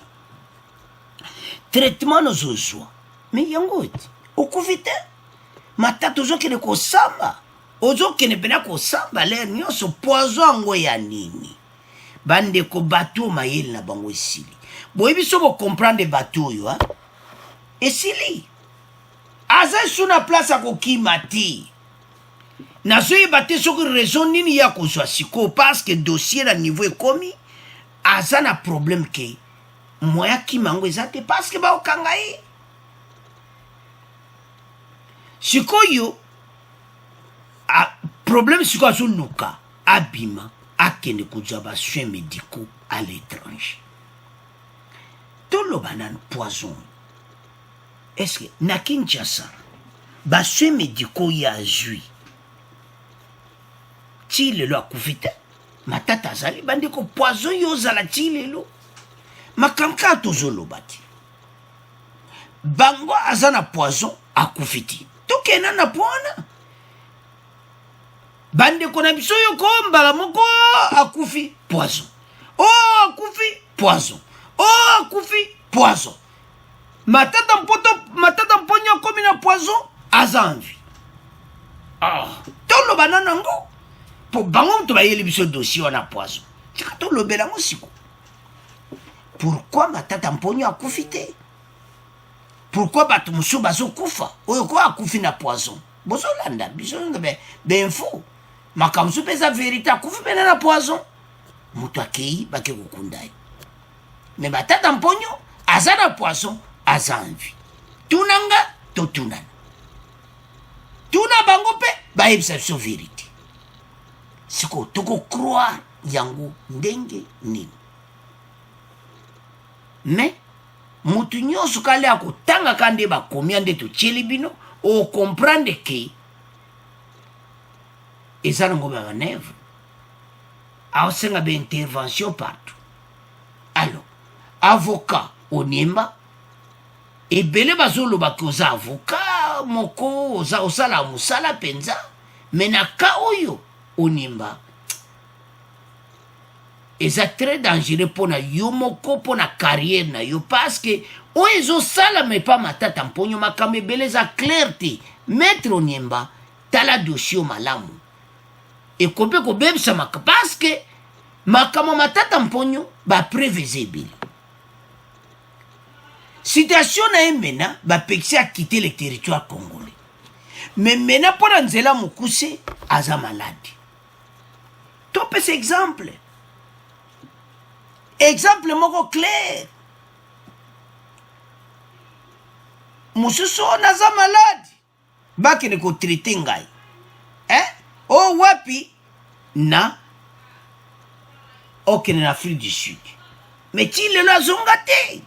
Traitement nos ozwa. Mais yango eti, okuvite. Matata ozokene kosamba. Ozokene pena kosamba l'air nyonso poison ango ya nini. Bande ko bateau mayeli na bango esili. Boyebi so bo comprendre bateau yo, esili. Aza suna place akokima ti. Nazoyeba te soki raison nini ya kozwa siko parce que dossier na niveau ekomi aza na problème ke moya kimango eza te parce que baokanga ye sikoyo problème siko azoluka abima akende kozwa baswin médicaux à l'étranger toloba nanu poison est-ce que na Kinshasa baswin médicaux ya azwi ti lelo akufite matata azali bandeko poison yo ozala ti lelo makambo kaka tozoloba ti bango aza na poison akufi ti tokenda na po wana bandeko na biso oyo ko mbala moko akufi poison akufi poison akufi poison matata mponyo akomi na poison aza envie toloba na nango po bango moto bayeli biso dossier wana poison tika tolobela ngo siko pourquoi matata mponyo akufi te pourquoi bato mosusu bazokufa oyo ko akufi na poison bozolanda biso benfo makambo mosusu mpe eza vérité akufi pene na poison moto akei bake kokunda ye me batata mponyo aza na poison aza envie tunanga totunana tuna bango mpe bayebisa biso vérité siko tokocroire yango ndenge nini mais mutu nyonso kale akotanga kande bakomi ande totieli bino okomprendre ke eza nango bamanevre aosenga baintervention partout alors avocat oniemba ebele bazoloba ke oza avocat moko osala mosala mpenza me na ka oyo onimba eza très dangereux mpona yo moko mpona carrière na yo parce que oyo ezosala me pa matata mponyo makambo ebele eza clair te maître oniemba tala dossier malamu ekomi mpe kobebisa parce que makambo matata mponyo bapreuve eza ebele situation na ye mena bapekisi akite le territoire congolais me mena mpona nzela mokuse aza malade topesa exemple moko clair mosusu oyo naza malade bakende kotraite ngai o wapi na okende na Afrique du Sud me ti lelo azonga te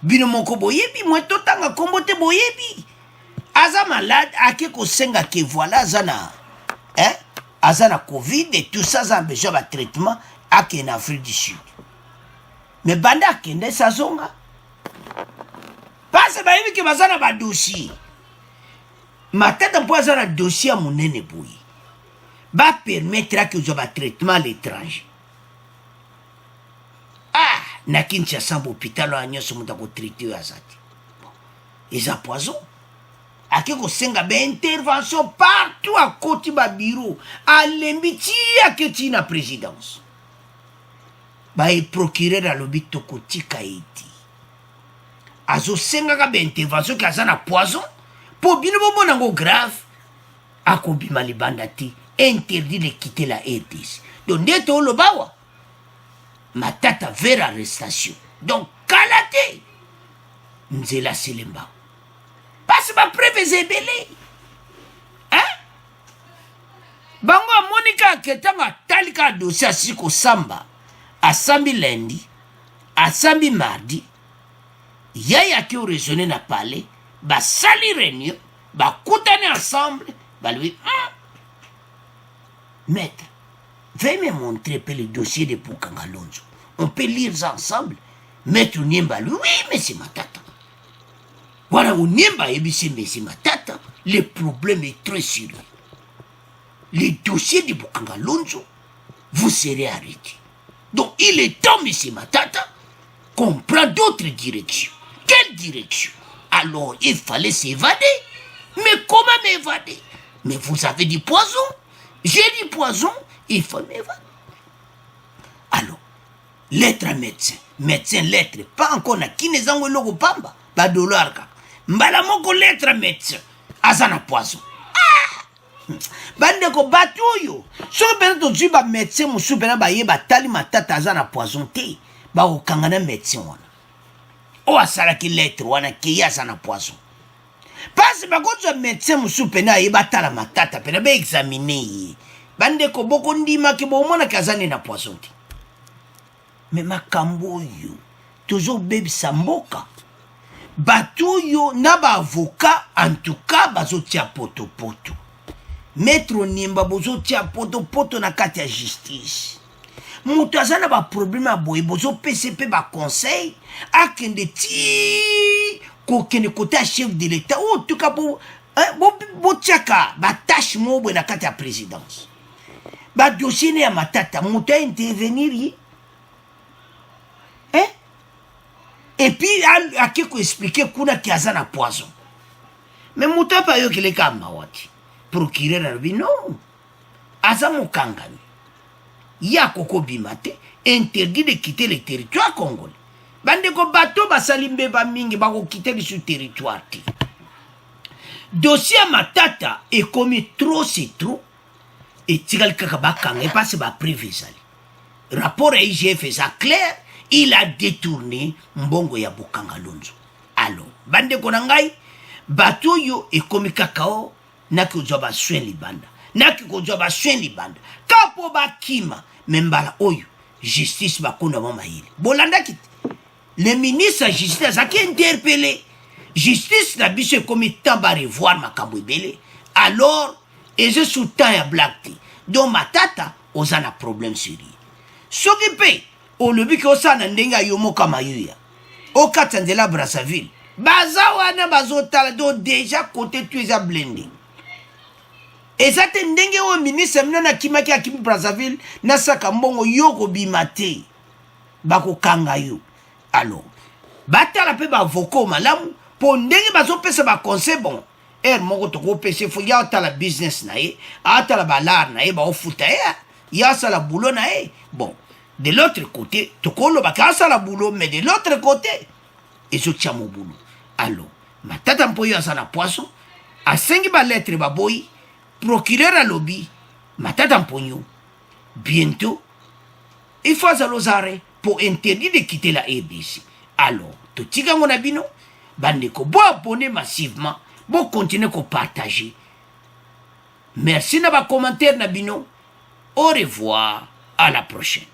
bino moko boyebi mwe totanga kombo te boyebi aza malade ake kosenga ke voilà aza na covid et tout ça aza besoin ba traitement akende na Afrique du Sud me banda akende sazonga parce bayebi ke baza na badossier matata mpo aza na dossier ya monene boye bapermettre ake ozwa batraitement à l'étranger na Kinshasa hôpital oyo nyonso moto akotraite oyo aza te eza poison ake kosenga baintervention partout akoti babiro alembi ti ake ti na présidence baeprocureur alobi tokotika ye ti azosengaka baintervention ke aza na poison mpo bino bomona yango grave akobima libanda te interdit de quitter la RDC donc nde tooloba awa matata vers arrestation donc kala te nzela selemba pasi bapreuve eza ebele bango amoni kaka ntango atali kaka dossier asili kosamba asambi lundi asambi mardi yai ake oraisonne na palais basali réunion bakutani ensemble balobi maître veuillez me montrer peu le dossier de Bukanga Lonzo. On peut lire ça ensemble. Maître Oniemba, oui, mais c'est ma tata. Voilà, Oniemba, mais c'est ma tata. Le problème est très sérieux. Le dossier de Bukanga Lonzo, vous serez arrêté. Donc, il est temps, mais c'est ma tata, qu'on prend d'autres directions. Quelle direction? Alors, il fallait s'évader. Mais comment m'évader? Mais vous avez dit poison. J'ai dit poison. Il faut m'évader. Alors, lettre à médecin, lettre, pas encore na kinezango loko pamba, ba dollar ka. Mbala moko lettre à médecin, azana poison. Bande ko batuyo. So bena to ba médecin musu bena ba yeba tali matata azana poison te, ba okangana médecin wana. O asala ki lettre wana ki azana poison. Parce ba ko médecin musu pena yeba tala matata pena ba examiner. Bande ko boko ndima ke bomona kazane na poison te. Mais makambo yo toujours baby samboka. Batu yo na ba avocat en tout cas bazotia poto. Maître Oniemba bozotia poto na kati ya justice. Mutu azana ba problème a boye bozo PCP ba conseil akende ti ko kene kota chef de l'état en tout cas bo tiaka ba tâche mo bo na kati ya présidence. Ba dossier ne ya matata mutu intervenir et puis ake ko expliquer kuna ki azana poison. Mais mutu pa yo kile kama wati. Procureur alobi non. Aza mokangani. Ya koko bimate interdit de quitter le territoire congolais. Bande ko bato basali mbeba mingi bako quitter le territoire ti. Dossier matata est comme trop c'est trop. Et tigal kaka bakanga parce ba privé sali. Rapport à IGF est clair, il a détourné mbongo ya Bukanga Lonzo. Alors, bande ko nangai bato yo est comme kakao naki joba soin libanda. Naki ko joba soin libanda. Kapo bakima membala oyo justice bakona mama hili. Bolanda kiti. Le ministre de justice a qui interpellé justice na biso comme temps ba revoir makambo ebele. Alors, et je sous temps ya black tea. Donc matata ozana problème sérieux. Soki pe o lobi ko sana ndenga yomo kama yuya. O katandela Brazzaville baza wana bazotala do déjà côté tu eza blindé eza te ndenge oyo ministre mino nakimaki akimi Brazzaville nasaka mbongo yo kobima te bakokanga yo alors batala mpe bavoko malamu mpo ndenge bazopesa baconseil bon moko tokopesa fo ya otala business na ye atala balar na ye baofuta ye ya asala boulot na ye bon de l'autre côté tokolobaka asala boulot mais de l'autre côté ezotia mobulu alors matata mpo oyo aza na poisson asengi balettre baboyi procureur alobi matata mponyo bientôt il faut azala ozare pour interdire de quitter la RDC alors totikango na bino bandeko bo abonner massivement bo continuer ko partager merci na ba commentaire na bino au revoir à la prochaine.